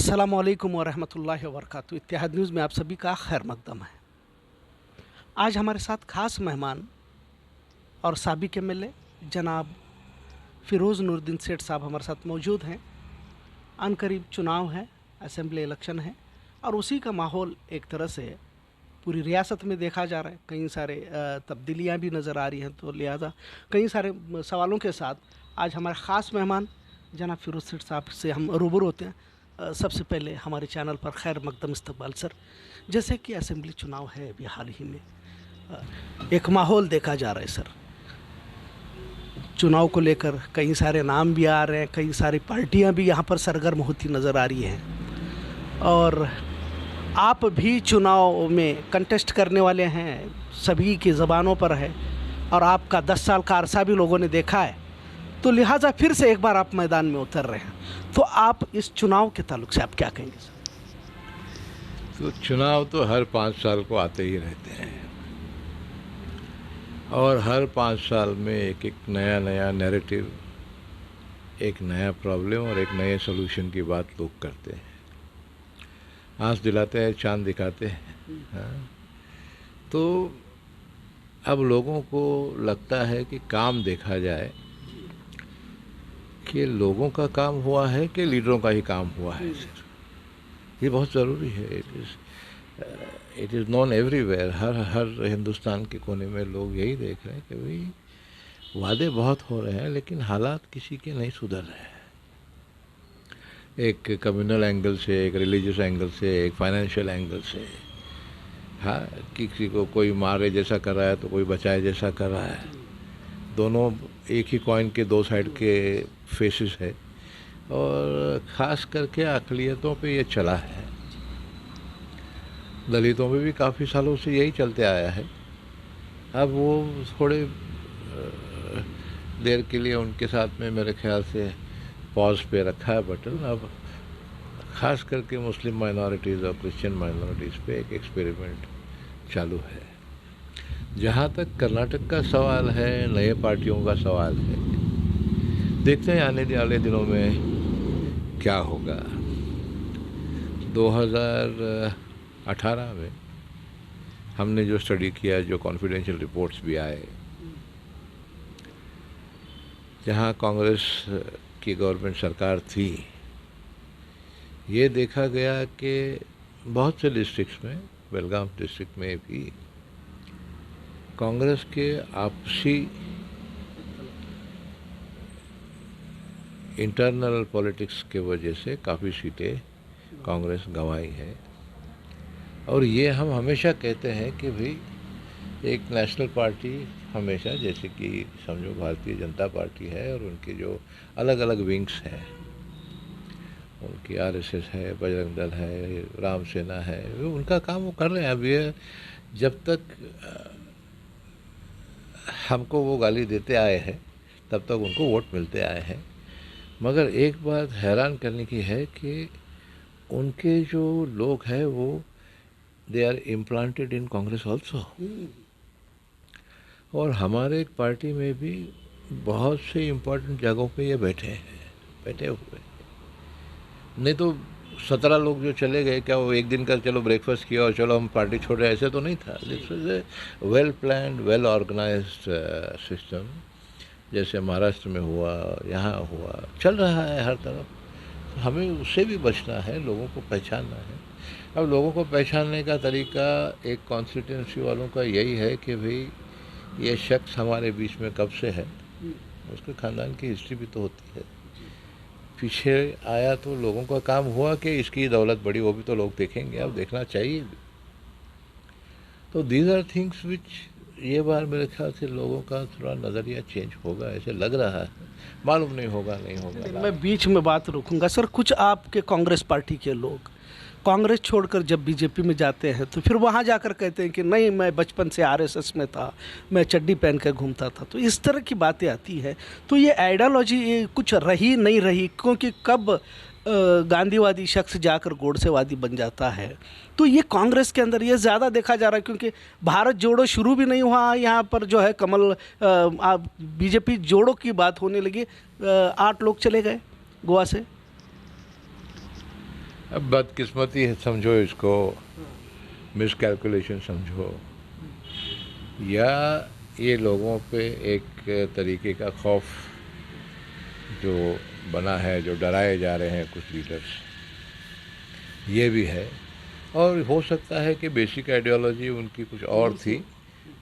अस्सलामुअलैकुम वरहमतुल्लाहि वबरकातुहू। इत्तेहाद न्यूज़ में आप सभी का खैर मकदम है। आज हमारे साथ ख़ास मेहमान और साबिक एमएलए जनाब फ़िरोज़ नूरुद्दीन सेठ साहब हमारे साथ मौजूद हैं। अनकरीब चुनाव है, असेंबली इलेक्शन है और उसी का माहौल एक तरह से पूरी रियासत में देखा जा रहा है। कई सारे तब्दीलियाँ भी नज़र आ रही हैं, तो लिहाजा कई सारे सवालों के साथ आज हमारे ख़ास मेहमान जनाब फ़िरोज़ सेठ साहब से हम रूबरू होते हैं। सबसे पहले हमारे चैनल पर खैर मकदम इस्तकबाल सर। जैसे कि असेंबली चुनाव है अभी हाल ही में, एक माहौल देखा जा रहा है सर। चुनाव को लेकर कई सारे नाम भी आ रहे हैं, कई सारी पार्टियां भी यहाँ पर सरगर्म होती नज़र आ रही हैं और आप भी चुनाव में कंटेस्ट करने वाले हैं, सभी की ज़बानों पर है और आपका 10 साल का अरसा भी लोगों ने देखा है, तो लिहाजा फिर से एक बार आप मैदान में उतर रहे हैं, तो आप इस चुनाव के ताल्लुक से आप क्या कहेंगे सर? तो चुनाव तो हर 5 साल को आते ही रहते हैं और हर 5 साल में एक एक नया नैरेटिव, एक नया प्रॉब्लम और एक नए सोल्यूशन की बात लोग करते हैं। आँच दिलाते हैं, चांद दिखाते हैं। हाँ, तो अब लोगों को लगता है कि काम देखा जाए कि लोगों का काम हुआ है कि लीडरों का ही काम हुआ है सर। ये बहुत ज़रूरी है। It is known everywhere. हर हिंदुस्तान के कोने में लोग यही देख रहे हैं कि भाई वादे बहुत हो रहे हैं लेकिन हालात किसी के नहीं सुधर रहे हैं। एक कम्युनल एंगल से, एक रिलीजियस एंगल से, एक फाइनेंशियल एंगल से। हाँ, किसी को कोई मारे जैसा कर रहा है तो कोई बचाए जैसा कर रहा है। दोनों एक ही कॉइन के दो साइड के फेसेस है और ख़ास करके अक़लियतों पे ये चला है। दलितों में भी काफ़ी सालों से यही चलते आया है। अब वो थोड़े देर के लिए उनके साथ में मेरे ख्याल से पॉज पे रखा है बटन। अब ख़ास करके मुस्लिम माइनॉरिटीज़ और क्रिश्चियन माइनॉरिटीज़ पे एक एक्सपेरिमेंट चालू है। जहाँ तक कर्नाटक का सवाल है, नए पार्टियों का सवाल है, देखते हैं आने वाले दिनों में क्या होगा। 2018 में हमने जो स्टडी किया, जो कॉन्फिडेंशियल रिपोर्ट्स भी आए, जहाँ कांग्रेस की गवर्नमेंट सरकार थी, ये देखा गया कि बहुत से डिस्ट्रिक्ट्स में, बेलगाम डिस्ट्रिक्ट में भी कांग्रेस के आपसी इंटरनल पॉलिटिक्स के वजह से काफ़ी सीटें कांग्रेस गंवाई है। और ये हम हमेशा कहते हैं कि भाई एक नेशनल पार्टी हमेशा, जैसे कि समझो भारतीय जनता पार्टी है और उनके जो अलग अलग विंग्स हैं, उनकी आरएसएस है, बजरंग दल है, राम सेना है, वो उनका काम वो कर रहे हैं। अब ये जब तक हमको वो गाली देते आए हैं तब तक उनको वोट मिलते आए हैं। मगर एक बात हैरान करने की है कि उनके जो लोग हैं वो they are implanted in Congress also. और हमारे पार्टी में भी बहुत से इम्पोर्टेंट जगहों पे ये बैठे हुए हैं। नहीं तो 17 लोग जो चले गए, क्या वो एक दिन का चलो ब्रेकफास्ट किया और चलो हम पार्टी छोड़ रहे, ऐसे तो नहीं था। This was a well planned, well organised system. जैसे महाराष्ट्र में हुआ, यहाँ हुआ, चल रहा है हर तरफ। हमें उससे भी बचना है, लोगों को पहचानना है। अब लोगों को पहचानने का तरीका एक कॉन्स्टिट्यूंसी वालों का यही है कि भाई ये शख्स हमारे बीच में कब से है, उसके ख़ानदान की हिस्ट्री भी तो होती है। पीछे आया तो लोगों का काम हुआ कि इसकी दौलत बढ़ी, वो भी तो लोग देखेंगे, अब देखना चाहिए भी। तो दीज आर थिंग्स विच ये बार मेरे ख्याल से लोगों का थोड़ा नज़रिया चेंज होगा, ऐसे लग रहा है। मालूम नहीं होगा, नहीं होगा। मैं बीच में बात रोकूंगा सर। कुछ आपके कांग्रेस पार्टी के लोग कांग्रेस छोड़कर जब बीजेपी में जाते हैं तो फिर वहाँ जाकर कहते हैं कि नहीं, मैं बचपन से आरएसएस में था, मैं चड्डी पहन कर घूमता था। तो इस तरह की बातें आती है, तो ये आइडियोलॉजी कुछ रही नहीं रही, क्योंकि कब गांधीवादी शख्स जाकर गोडसेवादी बन जाता है, तो ये कांग्रेस के अंदर ये ज़्यादा देखा जा रहा है। क्योंकि भारत जोड़ो शुरू भी नहीं हुआ, यहाँ पर जो है कमल बीजेपी जोड़ो की बात होने लगी। 8 लोग चले गए गोवा से। अब बदकिस्मती है समझो इसको, मिसकैलकुलेशन समझो, या ये लोगों पे एक तरीके का खौफ जो बना है, जो डराए जा रहे हैं कुछ लीडर्स, ये भी है। और हो सकता है कि बेसिक आइडियोलॉजी उनकी कुछ और थी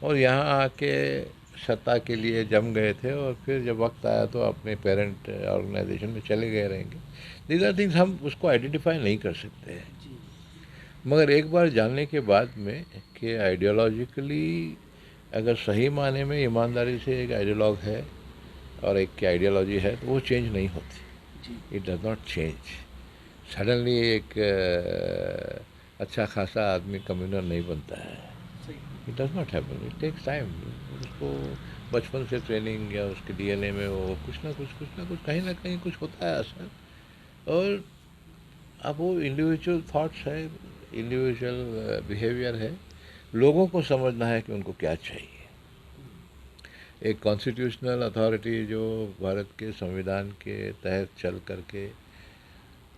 और यहाँ आके सत्ता के लिए जम गए थे और फिर जब वक्त आया तो अपने पेरेंट ऑर्गेनाइजेशन में चले गए रहेंगे। दीज आर थिंग्स हम उसको आइडेंटिफाई नहीं कर सकते हैं, मगर एक बार जानने के बाद में कि आइडियोलॉजिकली अगर सही माने में ईमानदारी से एक आइडियोलॉग है और एक की आइडियोलॉजी है तो वो चेंज नहीं होती। It does not change suddenly. एक अच्छा खासा आदमी कम्युनल नहीं बनता है। It does not happen, it takes time. उसको बचपन से ट्रेनिंग या उसके डीएनए में वो कुछ ना कुछ कहीं ना कहीं कुछ होता है असर। और अब वो इंडिविजुअल थॉट्स है, इंडिविजुअल बिहेवियर है, लोगों को समझना है कि उनको क्या चाहिए। एक कॉन्स्टिट्यूशनल अथॉरिटी जो भारत के संविधान के तहत चल करके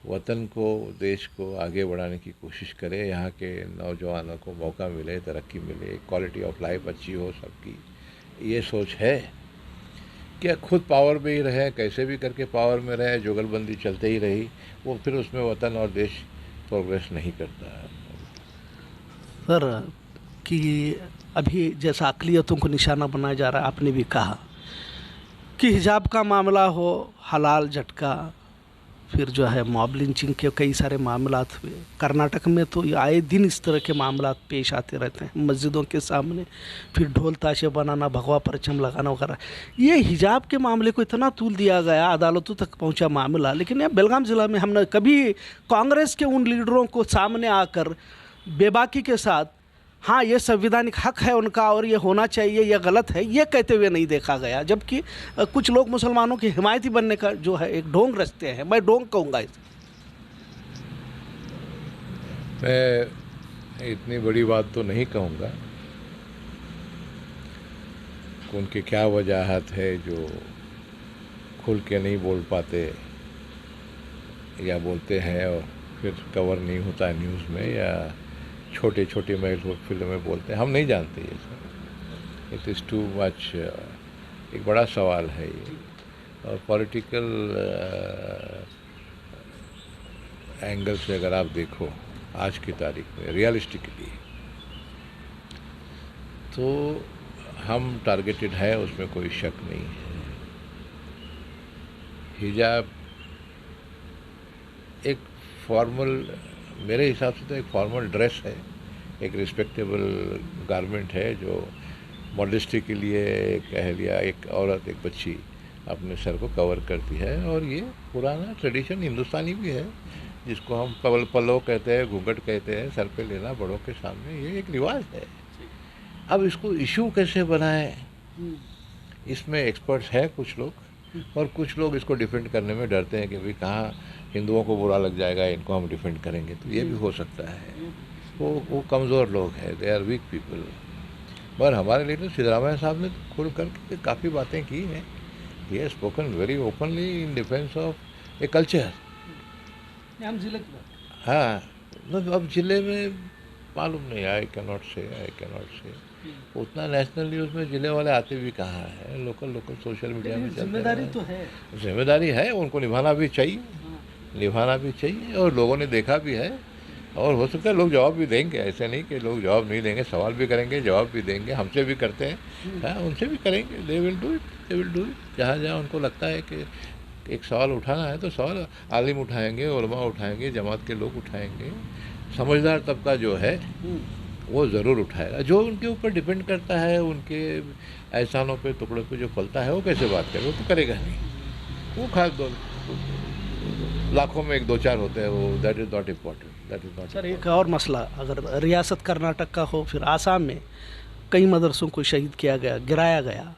वतन को, देश को आगे बढ़ाने की कोशिश करे, यहाँ के नौजवानों को मौका मिले, तरक्की मिले, क्वालिटी ऑफ लाइफ अच्छी हो सबकी, ये सोच है। क्या खुद पावर में ही रहे, कैसे भी करके पावर में रहे, जुगलबंदी चलते ही रही, वो फिर उसमें वतन और देश प्रोग्रेस नहीं करता है। सर कि अभी जैसा अक़लियतों को निशाना बनाया जा रहा है, आपने भी कहा कि हिजाब का मामला हो, हलाल झटका, फिर जो है मॉब लिंचिंग के कई सारे मामलात हुए। कर्नाटक में तो आए दिन इस तरह के मामलात पेश आते रहते हैं, मस्जिदों के सामने फिर ढोल ताशे बनाना, भगवा परचम लगाना वगैरह। ये हिजाब के मामले को इतना तूल दिया गया, अदालतों तक पहुंचा मामला, लेकिन यहाँ बेलगाम ज़िला में हमने कभी कांग्रेस के उन लीडरों को सामने आकर बेबाकी के साथ हाँ ये संवैधानिक हक है उनका और ये होना चाहिए, ये गलत है, ये कहते हुए नहीं देखा गया। जबकि कुछ लोग मुसलमानों की हिमायती बनने का जो है एक ढोंग रचते हैं, मैं ढोंग कहूँगा इसे। मैं इतनी बड़ी बात तो नहीं कहूँगा, उनकी क्या वजह है जो खुल के नहीं बोल पाते या बोलते हैं और फिर कवर नहीं होता न्यूज़ में, या छोटे छोटे महफिलों में बोलते हैं, हम नहीं जानते ये सब। इट इज़ टू मच, एक बड़ा सवाल है ये। और पॉलिटिकल एंगल से अगर आप देखो आज की तारीख में रियलिस्टिकली, तो हम टारगेटेड है, उसमें कोई शक नहीं है। हिजाब एक फॉर्मल, मेरे हिसाब से तो एक फॉर्मल ड्रेस है, एक रिस्पेक्टेबल गारमेंट है जो मॉडेस्टी के लिए एक अहलिया, एक औरत, एक बच्ची अपने सर को कवर करती है। और ये पुराना ट्रेडिशन हिंदुस्तानी भी है, जिसको हम पल्लो कहते हैं, घूंघट कहते हैं, सर पे लेना बड़ों के सामने, ये एक रिवाज है। अब इसको इशू कैसे बनाएं, इसमें एक्सपर्ट्स हैं कुछ लोग, और कुछ लोग इसको डिफेंड करने में डरते हैं कि भाई कहाँ हिंदुओं को बुरा लग जाएगा, इनको हम डिफेंड करेंगे, तो ये भी हो सकता है। वो कमज़ोर लोग हैं, दे आर वीक पीपल। मगर हमारे लीडर सिद्धरामैया साहब ने खुल करके काफ़ी बातें की हैं। He has spoken very openly in defence of a culture. हम जिले की बात, हाँ, मतलब अब जिले में मालूम नहीं, आई कैनॉट से उतना नेशनल न्यूज़ में जिले वाले आते भी कहाँ हैं, लोकल सोशल मीडिया में चलते हैं। जिम्मेदारी तो है, जिम्मेदारी है, उनको निभाना भी चाहिए, और लोगों ने देखा भी है। और हो सकता है लोग जवाब भी देंगे, ऐसे नहीं कि लोग जवाब नहीं देंगे, सवाल भी करेंगे, जवाब भी देंगे, हमसे भी करते हैं, हाँ उनसे भी करेंगे। दे विल डू इट जहाँ जहाँ उनको लगता है कि एक सवाल उठाना है तो सवाल आलिम उठाएंगे, उलमा उठाएंगे, जमात के लोग उठाएंगे, समझदार तबका जो है वो ज़रूर उठाएगा। जो उनके ऊपर डिपेंड करता है, उनके एहसानों पे, टुकड़ों पे जो पलता है, वो कैसे बात करे, वो तो करेगा नहीं। वो खास दो लाखों में एक दो चार होते हैं, वो that is not important. Sir एक और मसला, अगर रियासत कर्नाटक का हो, फिर आसाम में कई मदरसों को शहीद किया गया, गिराया गया,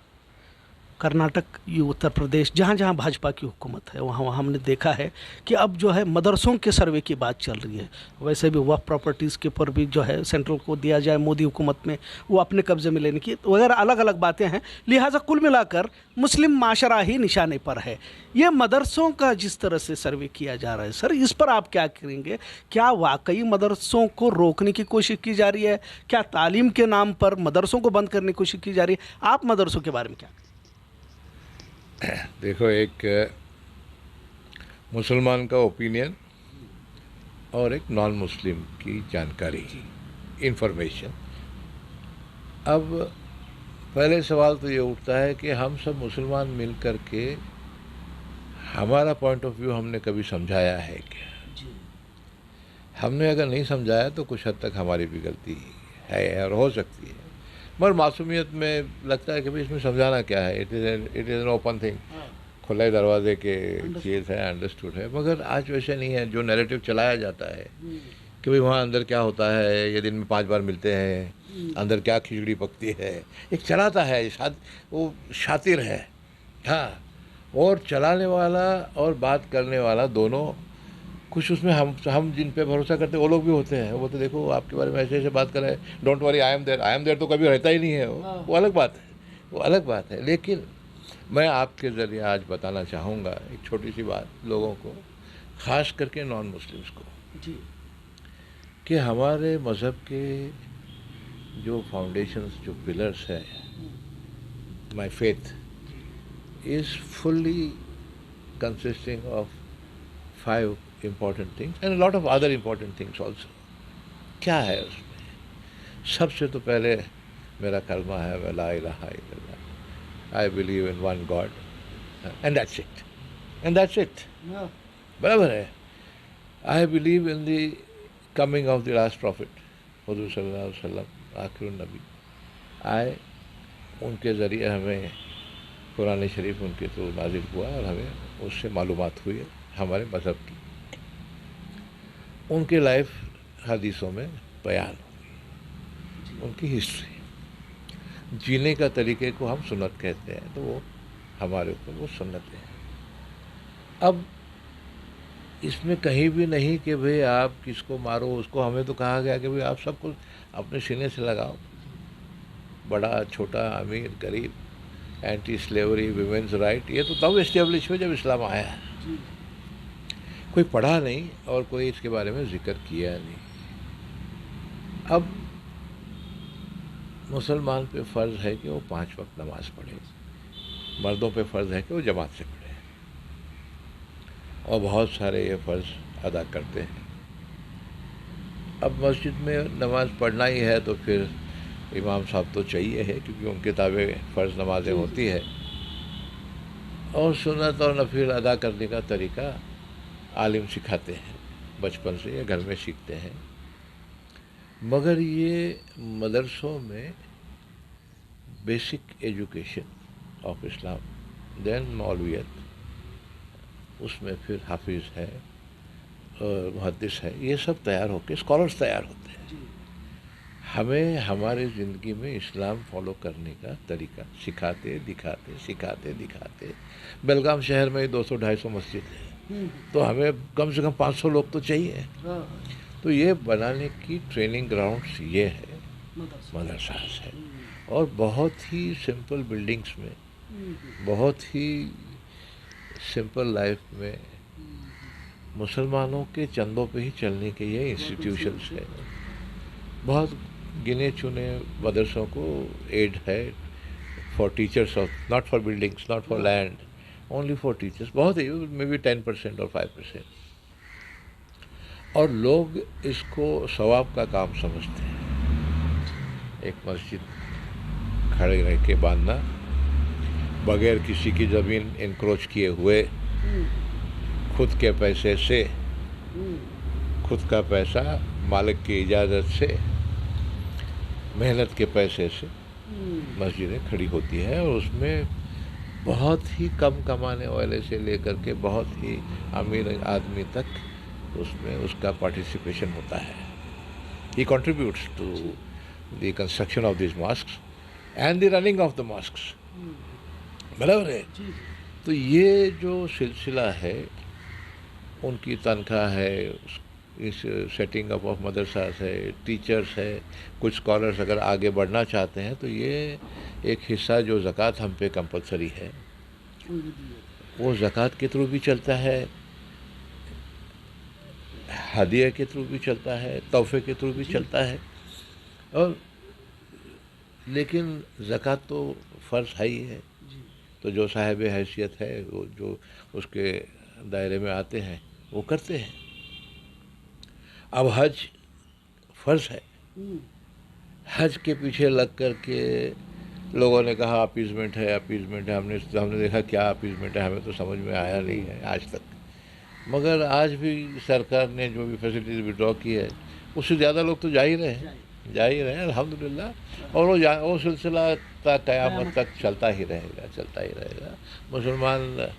कर्नाटक, ये उत्तर प्रदेश, जहाँ जहाँ भाजपा की हुकूमत है वहाँ वहाँ हमने देखा है कि अब जो है मदरसों के सर्वे की बात चल रही है। वैसे भी वक्फ प्रॉपर्टीज़ के ऊपर भी जो है सेंट्रल को दिया जाए मोदी हुकूमत में, वो अपने कब्जे में लेने की वगैरह अलग अलग बातें हैं। लिहाजा कुल मिलाकर मुस्लिम माशरा ही निशाने पर है। ये मदरसों का जिस तरह से सर्वे किया जा रहा है सर, इस पर आप क्या करेंगे? क्या वाकई मदरसों को रोकने की कोशिश की जा रही है? क्या तालीम के नाम पर मदरसों को बंद करने की कोशिश की जा रही है? आप मदरसों के बारे में क्या? देखो, एक मुसलमान का ओपिनियन और एक नॉन मुस्लिम की जानकारी, इंफॉर्मेशन। अब पहले सवाल तो ये उठता है कि हम सब मुसलमान मिल कर के हमारा पॉइंट ऑफ व्यू हमने कभी समझाया है क्या? हमने अगर नहीं समझाया तो कुछ हद तक हमारी भी गलती है और हो सकती है, मगर मासूमियत में लगता है कि भाई इसमें समझाना क्या है, it is an open thing, खुले दरवाजे के चीज़ है, अंडरस्टूड है। मगर आज वैसे नहीं है। जो नैरेटिव चलाया जाता है कि भाई वहाँ अंदर क्या होता है, ये दिन में 5 बार मिलते हैं, अंदर क्या खिचड़ी पकती है, एक चलाता है, वो शातिर है। हाँ, और चलाने वाला और बात करने वाला दोनों, कुछ उसमें हम जिन पे भरोसा करते हैं वो लोग भी होते हैं। वो तो देखो आपके बारे में ऐसे ऐसे बात कर रहे हैं, don't worry I am there तो कभी रहता ही नहीं है। वो अलग बात है, वो अलग बात है। लेकिन मैं आपके ज़रिए आज बताना चाहूँगा एक छोटी सी बात लोगों को, ख़ास करके नॉन मुस्लिम्स को, जी, कि हमारे मज़हब के जो फाउंडेशंस, जो पिलर्स हैं, my faith is fully consisting of 5 important things and a lot of other important things also। क्या है उसमें? सबसे तो पहले मेरा कलमा है ला इलाहा इल्लल्लाह, I believe in one God and that's it. बराबर है। I believe in the coming of the last profit हुजूर सल्लल्लाहु अलैहि वसल्लम, आखिरुन नबी। उनके ज़रिए हमें कुरान शरीफ उनके तो नाजिल हुआ और हमें उससे मालूमात हुई हमारे मज़हब की, उनके लाइफ हदीसों में बयान हुई, उनकी हिस्ट्री, जीने का तरीके को हम सुन्नत कहते हैं, तो वो हमारे ऊपर वो सुन्नतें हैं। अब इसमें कहीं भी नहीं कि भाई आप किसको मारो उसको, हमें तो कहा गया कि भाई आप सब कुछ अपने सीने से लगाओ, बड़ा छोटा, अमीर गरीब, एंटी स्लेवरी, विमेंस राइट, ये तो तब इस्टेब्लिश हुए जब इस्लाम आया है। कोई पढ़ा नहीं और कोई इसके बारे में जिक्र किया नहीं। अब मुसलमान पे फ़र्ज़ है कि वो 5 वक्त नमाज पढ़े, मर्दों पे फ़र्ज़ है कि वो जमात से पढ़े, और बहुत सारे ये फ़र्ज़ अदा करते हैं। अब मस्जिद में नमाज पढ़ना ही है तो फिर इमाम साहब तो चाहिए है, क्योंकि उनके ताबे फ़र्ज़ नमाज़ें होती है, और सुन्नत और नफिल अदा करने का तरीका आलिम सिखाते हैं, बचपन से या घर में सीखते हैं। मगर ये मदरसों में basic education of Islam, then मौलवियत, उसमें फिर हाफिज़ है और मुहद्दिस है, ये सब तैयार होकर स्कॉलर्स तैयार होते हैं। हमें हमारी ज़िंदगी में इस्लाम फॉलो करने का तरीका सिखाते दिखाते। बेलगाम शहर में 200-250 मस्जिद है, तो हमें कम से कम 500 लोग तो चाहिए। तो ये बनाने की ट्रेनिंग ग्राउंड्स ये है, मदरसा है, और बहुत ही सिंपल बिल्डिंग्स में, बहुत ही सिंपल लाइफ में मुसलमानों के चंदों पे ही चलने के ये इंस्टीट्यूशंस है। बहुत गिने चुने मदरसों को एड है for teachers of, not for buildings, not for land, only for teachers. बहुत ही, मे बी 10% और 5%, और लोग इसको सवाब का काम समझते हैं। एक मस्जिद खड़े रह के बांधना, बगैर किसी की ज़मीन इंक्रोच किए हुए, खुद के पैसे से, खुद का पैसा मालिक की इजाज़त से, मेहनत के पैसे से मस्जिदें खड़ी होती है, और उसमें बहुत ही कम कमाने वाले से लेकर के बहुत ही अमीर आदमी तक उसमें उसका पार्टिसिपेशन होता है। He contributes to the construction of this mosques and the running of the mosques. बराबर है। जी तो ये जो सिलसिला है, उनकी तनख्वाह है, इस सेटिंग अप ऑफ मदरसास है, टीचर्स है, कुछ स्कॉलर्स अगर आगे बढ़ना चाहते हैं तो ये एक हिस्सा जो ज़कात हम पे कंपलसरी है, वो ज़कात के थ्रू भी चलता है, हदिया के थ्रू भी चलता है, तोहफे के थ्रू भी चलता है। और लेकिन ज़कात तो फ़र्ज़ है ही है, जी तो जो साहिब हैसियत है वो जो उसके दायरे में आते हैं वो करते हैं। अब हज फ़र्ज़ है, हज के पीछे लग कर के लोगों ने कहा अपीज़मेंट है, अपीज़मेंट है। हमने देखा क्या अपीज़मेंट है, हमें तो समझ में आया नहीं है आज तक। मगर आज भी सरकार ने जो भी फैसिलिटीज़ विड्रॉ की है, उससे ज़्यादा लोग तो जा ही रहे हैं, जा ही रहे हैं अल्हम्दुलिल्लाह। और वो सिलसिला क़यामत तक चलता ही रहेगा, चलता ही रहेगा। मुसलमान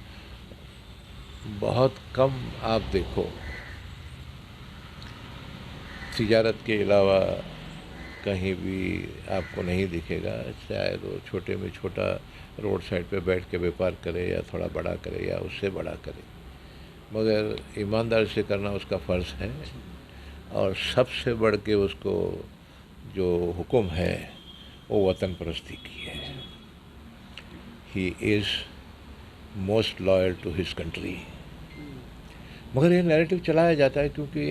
बहुत कम आप देखो तिजारत के अलावा कहीं भी आपको नहीं दिखेगा, शायद वो छोटे में छोटा रोड साइड पे बैठ के व्यापार करे या थोड़ा बड़ा करे या उससे बड़ा करे, मगर ईमानदारी से करना उसका फ़र्ज़ है। और सबसे बढ़ के उसको जो हुक्म है वो वतन परस्ती की है। He is most loyal to his country. मगर ये नैरेटिव चलाया जाता है क्योंकि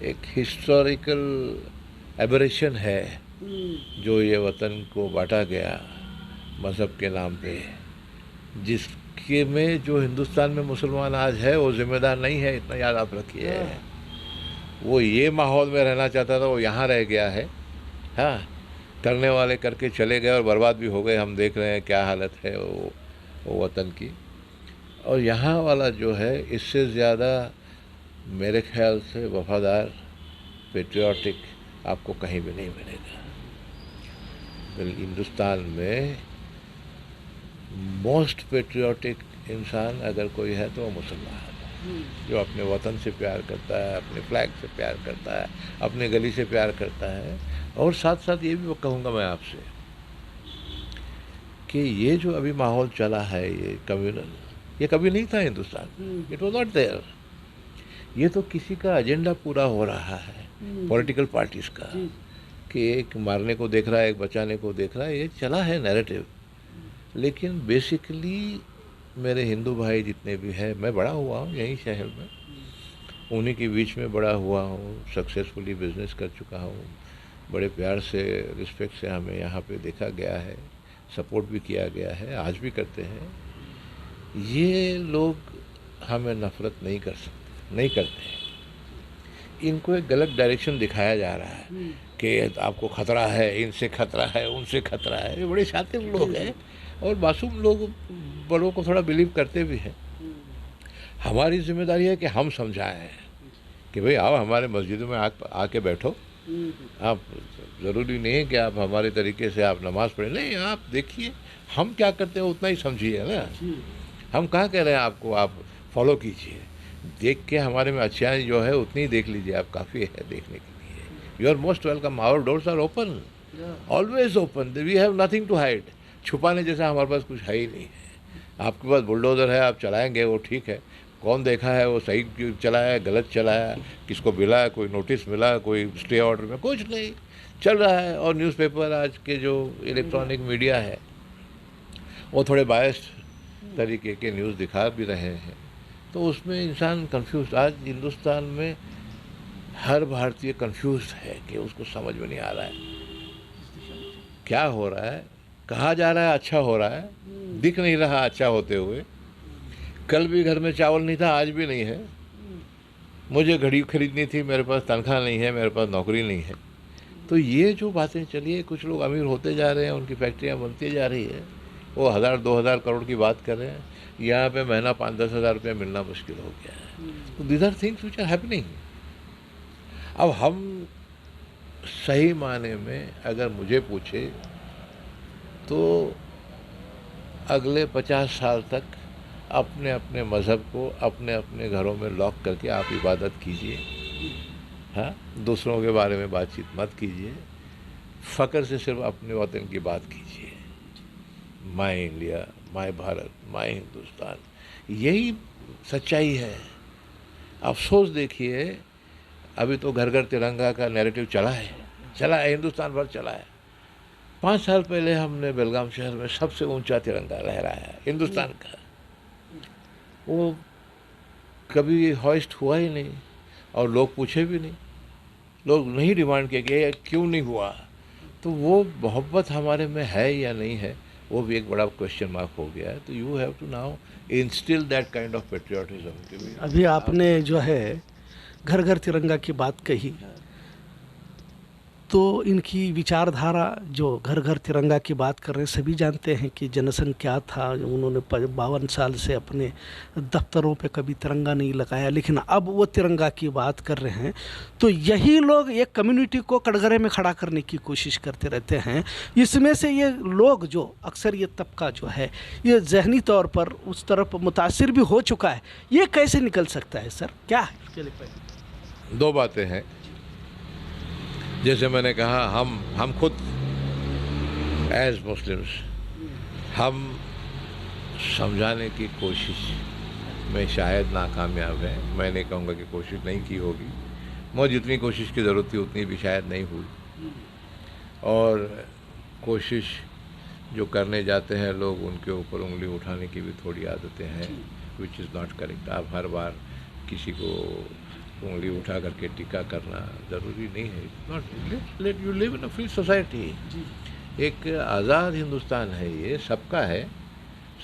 एक हिस्टोरिकल एबरेशन है जो ये वतन को बांटा गया मज़हब के नाम पे, जिसके में जो हिंदुस्तान में मुसलमान आज है वो ज़िम्मेदार नहीं है, इतना याद आप रखिए। वो ये माहौल में रहना चाहता था, वो यहाँ रह गया है। हाँ, करने वाले करके चले गए और बर्बाद भी हो गए। हम देख रहे हैं क्या हालत है वो वतन की। और यहाँ वाला जो है इससे ज़्यादा मेरे ख्याल से वफ़ादार, पेट्रियाटिक आपको कहीं भी नहीं मिलेगा। हिंदुस्तान में मोस्ट पेट्रियाटिक इंसान अगर कोई है तो वो मुसलमान है, जो अपने वतन से प्यार करता है, अपने फ्लैग से प्यार करता है, अपने गली से प्यार करता है। और साथ साथ ये भी कहूँगा मैं आपसे कि ये जो अभी माहौल चला है ये कम्युनल, ये कभी नहीं था Hindustan, it was not there. ये तो किसी का एजेंडा पूरा हो रहा है, पॉलिटिकल पार्टीज़ का, कि एक मारने को देख रहा है, एक बचाने को देख रहा है, ये चला है नैरेटिव। लेकिन बेसिकली मेरे हिंदू भाई जितने भी हैं, मैं बड़ा हुआ हूँ यहीं शहर में, उन्हीं के बीच में बड़ा हुआ हूँ, सक्सेसफुली बिजनेस कर चुका हूँ, बड़े प्यार से, रिस्पेक्ट से हमें यहाँ पे देखा गया है, सपोर्ट भी किया गया है, आज भी करते हैं। ये लोग हमें नफ़रत नहीं कर सकते, नहीं करते। इनको एक गलत डायरेक्शन दिखाया जा रहा है कि आपको ख़तरा है, इनसे ख़तरा है, उनसे ख़तरा है। ये बड़े शातिर लोग हैं और मासूम लोग बड़ों को थोड़ा बिलीव करते भी हैं। हमारी जिम्मेदारी है कि हम समझाएं कि भाई आओ हमारे मस्जिदों में आके बैठो। आप ज़रूरी नहीं है कि आप हमारे तरीके से आप नमाज़ पढ़ें, नहीं, आप देखिए हम क्या करते हैं उतना ही समझिए ना। हम कहाँ कह रहे हैं आपको आप फॉलो कीजिए, देख के हमारे में अच्छाई जो है उतनी देख लीजिए, आप काफ़ी है देखने के लिए। You are most welcome, our doors are open, always open, we have nothing to hide. छुपाने जैसा हमारे पास कुछ है ही नहीं है। आपके पास बुलडोज़र है, आप चलाएंगे वो ठीक है, कौन देखा है वो सही चलाया गलत चलाया, किसको मिला, कोई नोटिस मिला, कोई स्टे ऑर्डर में, कुछ नहीं चल रहा है। और न्यूज़पेपर आज के जो इलेक्ट्रॉनिक मीडिया है वो थोड़े बायस्ड तरीके के न्यूज़ दिखा भी रहे हैं, तो उसमें इंसान कंफ्यूज। आज हिंदुस्तान में हर भारतीय कंफ्यूज है कि उसको समझ में नहीं आ रहा है क्या हो रहा है, कहा जा रहा है अच्छा हो रहा है, दिख नहीं रहा अच्छा होते हुए। कल भी घर में चावल नहीं था, आज भी नहीं है। मुझे घड़ी खरीदनी थी, मेरे पास तनख्वाह नहीं है, मेरे पास नौकरी नहीं है। तो ये जो बातें चलिए, कुछ लोग अमीर होते जा रहे हैं, उनकी फैक्ट्रियाँ बनती जा रही है, वो 1000-2000 करोड़ की बात कर रहे हैं, यहाँ पे महीना 5-10 हज़ार रुपया मिलना मुश्किल हो गया है। तो these are things which are happening. अब हम सही माने में अगर मुझे पूछे तो अगले 50 साल तक अपने अपने मज़हब को अपने अपने घरों में लॉक करके आप इबादत कीजिए। हाँ, दूसरों के बारे में बातचीत मत कीजिए, फ़क्र से सिर्फ अपने वतन की बात कीजिए। My India, my Bharat, my Hindustan, यही सच्चाई है। अफसोस देखिए, अभी तो घर घर तिरंगा का नैरेटिव चला है, हिंदुस्तान भर चला है। 5 साल पहले हमने बेलगाम शहर में सबसे ऊंचा तिरंगा लहराया हिंदुस्तान का, वो कभी हॉइस्ट हुआ ही नहीं और लोग पूछे भी नहीं, लोग नहीं डिमांड किए कि ये क्यों नहीं हुआ। तो वो मोहब्बत हमारे में है या नहीं है, वो भी एक बड़ा क्वेश्चन मार्क हो गया है। तो you have to now instil that kind of patriotism कि भाई अभी आपने जो है घर घर तिरंगा की बात कही, तो इनकी विचारधारा, जो घर घर तिरंगा की बात कर रहे हैं, सभी जानते हैं कि जनसंघ क्या था। उन्होंने 52 साल से अपने दफ्तरों पे कभी तिरंगा नहीं लगाया, लेकिन अब वो तिरंगा की बात कर रहे हैं। तो यही लोग एक कम्युनिटी को कटघरे में खड़ा करने की कोशिश करते रहते हैं। इसमें से ये लोग जो अक्सर, ये तबका जो है, ये जहनी तौर पर उस तरफ मुतासिर भी हो चुका है। ये कैसे निकल सकता है सर, क्या है इसके लिए? पहले दो बातें हैं। जैसे मैंने कहा, हम खुद एज मुस्लिम्स हम समझाने की कोशिश में शायद नाकामयाब है। मैं नहीं कहूँगा कि कोशिश नहीं की होगी, मगर जितनी कोशिश की ज़रूरत थी उतनी भी शायद नहीं हुई। और कोशिश जो करने जाते हैं लोग, उनके ऊपर उंगली उठाने की भी थोड़ी आदतें हैं, विच इज़ नॉट करेक्ट। आप हर बार किसी को उंगली उठा करके टीका करना ज़रूरी नहीं है। Not let you live in a free society. एक आज़ाद हिंदुस्तान है, ये सबका है,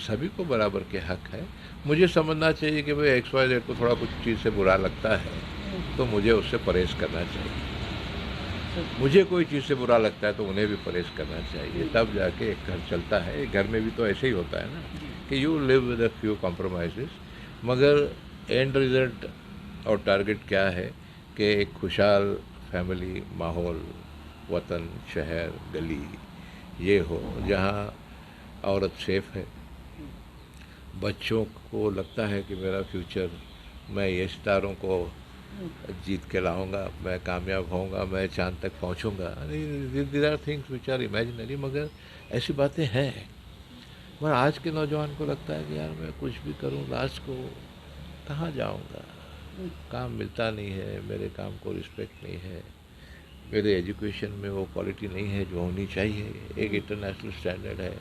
सभी को बराबर के हक है। मुझे समझना चाहिए कि भाई XYZ को थोड़ा कुछ चीज़ से बुरा लगता है तो मुझे उससे परहेज़ करना चाहिए। मुझे कोई चीज़ से बुरा लगता है तो उन्हें भी परहेज़ करना चाहिए, तब जाके एक घर चलता है। घर में भी तो ऐसे ही होता है ना कि you live with a few compromise, मगर एंड रिजल्ट और टारगेट क्या है कि एक खुशहाल फैमिली माहौल, वतन, शहर, गली ये हो जहाँ औरत सेफ है, बच्चों को लगता है कि मेरा फ्यूचर, मैं ये सितारों को जीत के लाऊंगा, मैं कामयाब होऊंगा, मैं चांद तक पहुंचूंगा। These are things which are imaginary, मगर ऐसी बातें हैं। मगर आज के नौजवान को लगता है कि यार मैं कुछ भी करूं, लास्ट को कहाँ जाऊंगा, काम मिलता नहीं है, मेरे काम को रिस्पेक्ट नहीं है, मेरे एजुकेशन में वो क्वालिटी नहीं है जो होनी चाहिए। एक इंटरनेशनल स्टैंडर्ड है,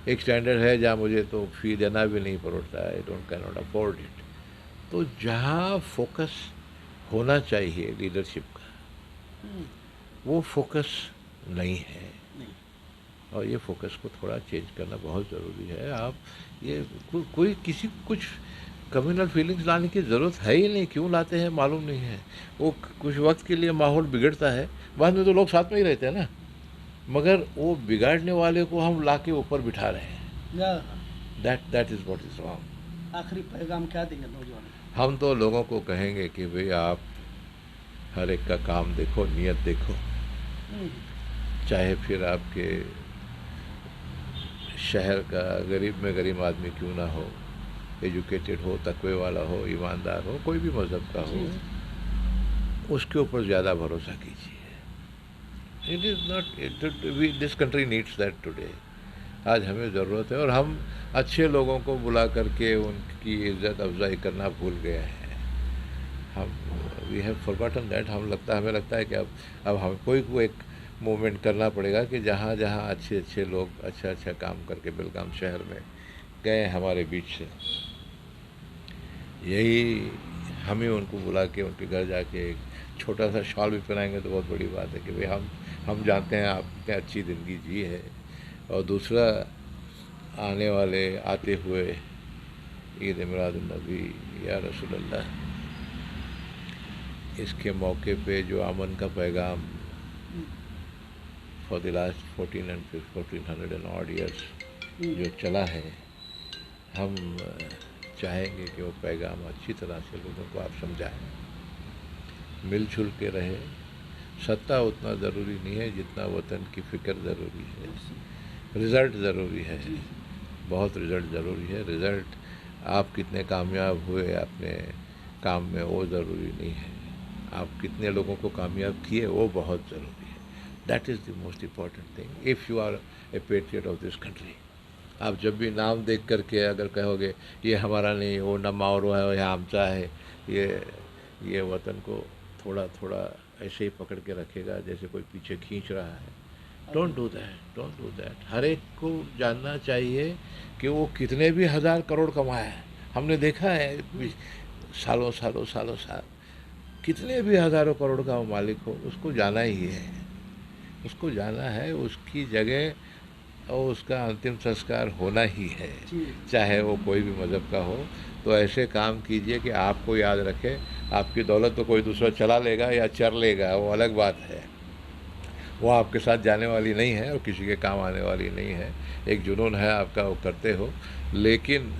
एक स्टैंडर्ड है जहाँ मुझे तो फ़ी देना भी नहीं पड़ता है, I don't can not afford it. तो जहाँ फोकस होना चाहिए लीडरशिप का, वो फोकस नहीं है, और ये फोकस को थोड़ा चेंज करना बहुत ज़रूरी है। आप ये कोई किसी कुछ कम्युनल फीलिंग्स लाने की ज़रूरत है ही नहीं, क्यों लाते हैं मालूम नहीं है। वो कुछ वक्त के लिए माहौल बिगड़ता है, बाद में तो लोग साथ में ही रहते हैं ना, मगर वो बिगाड़ने वाले को हम ला के ऊपर बिठा रहे हैं। That is what is wrong. आखिरी पैगाम क्या देंगे नौजवान? हम तो लोगों को कहेंगे कि भाई आप हर एक का काम देखो, नियत देखो, चाहे फिर आपके शहर का गरीब में गरीब आदमी क्यों ना हो, एजुकेटेड हो, तकवे वाला हो, ईमानदार हो, कोई भी मज़हब का हो, उसके ऊपर ज़्यादा भरोसा कीजिए। It is not, this country needs that today. आज हमें ज़रूरत है, और हम अच्छे लोगों को बुला करके उनकी इज़्ज़त अफजाई करना भूल गए हैं। हम वी हैव फॉरगॉटन दैट। हमें लगता है कि अब हम कोई एक मूवमेंट करना पड़ेगा कि जहाँ जहाँ अच्छे अच्छे लोग अच्छा काम करके बेलगाम शहर में गए हमारे बीच से, यही हम ही उनको बुला के उनके घर जाके एक छोटा सा शॉल भी पहनाएंगे तो बहुत बड़ी बात है कि भाई हम जानते हैं आपने अच्छी ज़िंदगी जी है। और दूसरा, आने वाले आते हुए ईद मिलादुन्नबी या रसूलुल्लाह, इसके मौके पे जो अमन का पैगाम for the last 1400 and odd years जो चला है, हम चाहेंगे कि वो पैगाम अच्छी तरह से लोगों को आप समझाएं, मिलजुल के रहे। सत्ता उतना ज़रूरी नहीं है जितना वतन की फ़िक्र ज़रूरी है। रिज़ल्ट ज़रूरी है, बहुत रिज़ल्ट ज़रूरी है। रिज़ल्ट आप कितने कामयाब हुए अपने काम में वो ज़रूरी नहीं है, आप कितने लोगों को कामयाब किए वो बहुत ज़रूरी है। That is the most important thing if you are a patriot of this country. आप जब भी नाम देख करके अगर कहोगे ये हमारा नहीं, वो नमारो है, ये आमचा है, ये वतन को थोड़ा थोड़ा ऐसे ही पकड़ के रखेगा जैसे कोई पीछे खींच रहा है। Don't do that, don't do that. हर एक को जानना चाहिए कि वो कितने भी हज़ार करोड़ कमाया है। हमने देखा है सालों सालों सालों साल, कितने भी हज़ारों करोड़ का वो मालिक हो, उसको जाना ही है, उसको जाना है, उसकी जगह और उसका अंतिम संस्कार होना ही है, चाहे वो कोई भी मज़हब का हो। तो ऐसे काम कीजिए कि आपको याद रखे। आपकी दौलत तो कोई दूसरा चला लेगा या चर लेगा, वो अलग बात है, वो आपके साथ जाने वाली नहीं है और किसी के काम आने वाली नहीं है। एक जुनून है आपका, वो करते हो, लेकिन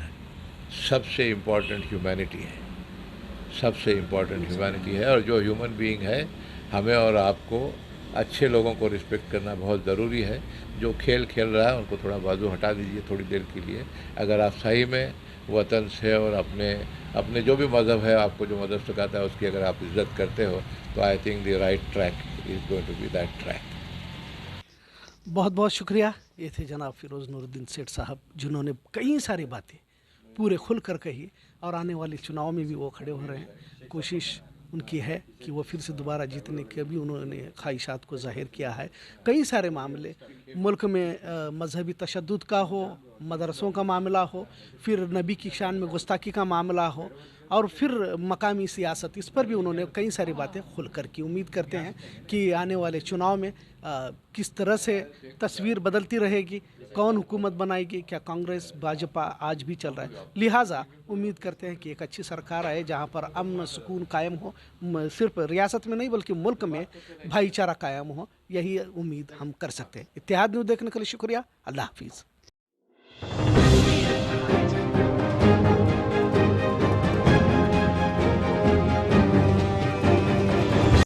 सबसे इम्पोर्टेंट ह्यूमैनिटी है, सबसे इम्पोर्टेंट ह्यूमैनिटी है। और जो ह्यूमन बीइंग है, हमें और आपको अच्छे लोगों को रिस्पेक्ट करना बहुत ज़रूरी है। जो खेल खेल रहा है उनको थोड़ा बाजू हटा दीजिए थोड़ी देर के लिए। अगर आप सही में वतन से और अपने अपने जो भी मज़हब है, आपको जो मज़हब सिखाता है, उसकी अगर आप इज़्ज़त करते हो, तो I think the right track is going to be that track. बहुत बहुत शुक्रिया। ये थे जनाब फिरोज़ नूरुद्दीन सेठ साहब, जिन्होंने कई सारी बातें पूरे खुल कर कही और आने वाले चुनाव में भी वो खड़े हो रहे हैं। कोशिश उनकी है कि वो फिर से दोबारा जीतने के भी उन्होंने ख्वाहिशात को ज़ाहिर किया है। कई सारे मामले मुल्क में मजहबी तशद्दुद का हो, मदरसों का मामला हो, फिर नबी की शान में गुस्ताखी का मामला हो, और फिर मकामी सियासत, इस पर भी उन्होंने कई सारी बातें खुल कर की। उम्मीद करते हैं कि आने वाले चुनाव में किस तरह से तस्वीर बदलती रहेगी, कौन हुकूमत बनाएगी, क्या कांग्रेस भाजपा आज भी चल रहा है। लिहाजा उम्मीद करते हैं कि एक अच्छी सरकार आए जहां पर अमन सुकून कायम हो, सिर्फ रियासत में नहीं बल्कि मुल्क में भाईचारा कायम हो। यही उम्मीद हम कर सकते हैं। इत्तेहाद न्यूज़ देखने के लिए शुक्रिया। अल्लाह हाफिज़।